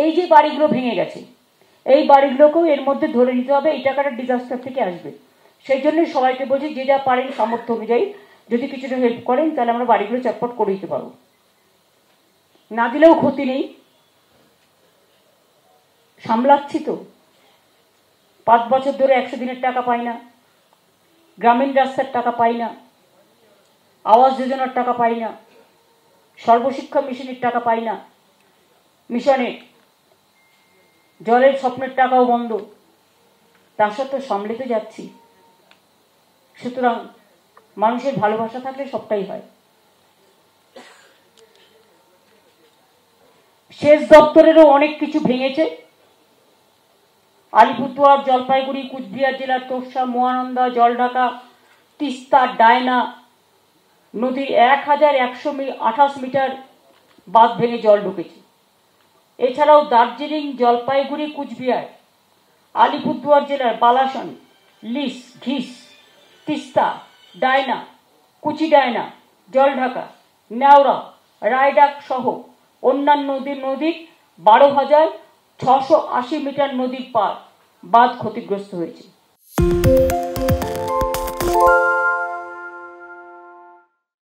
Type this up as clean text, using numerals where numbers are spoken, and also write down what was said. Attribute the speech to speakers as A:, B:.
A: এই যে বাড়িগুলো ভেঙে গেছে, এই বাড়িগুলোকেও এর মধ্যে ধরে নিতে হবে, এই টাকাটা ডিজাস্টার থেকে আসবে। সেই জন্য সবাইকে বলছি, যে যা পারেন সামর্থ্য অনুযায়ী যদি কিছুটা হেল্প করেন তাহলে আমরা বাড়িগুলো চটপট করে দিতে পারবো। না দিলেও ক্ষতি নেই, সামলাচ্ছি তো। 5 বছর ধরে 100 দিনের টাকা পাই না, গ্রামীণ রাস্তার টাকা পাই না, আবাস যোজনার টাকা পাই না, সর্বশিক্ষা মিশনের টাকা পাই না, মিশনের জলের স্বপ্নের টাকাও বন্ধ, তার সত্ত্বেও সামলে তো যাচ্ছি। সুতরাং মানুষের ভালোবাসা থাকলে সবটাই হয়। সেচ দপ্তরেরও অনেক কিছু ভেঙেছে। আলিপুরদুয়ার, জলপাইগুড়ি, কুচবিহার জেলার তোরসা, মহানন্দা, জলঢাকা, তিস্তা, ডায়না নদীর 1128 মিটার বাঁধ ভেঙে জল ঢুকেছে। এছাড়াও দার্জিলিং, জলপাইগুড়ি, কুচবিহার, আলিপুরদুয়ার জেলার বালাসন, লিস, ঘিস, তিস্তা, ডায়না, কুচি ডায়না, জলঢাকা, নেওড়া, রায়ডাক সহ অন্যান্য নদীর 12,680 মিটার নদীর বাঁধ ক্ষতিগ্রস্ত হয়েছে।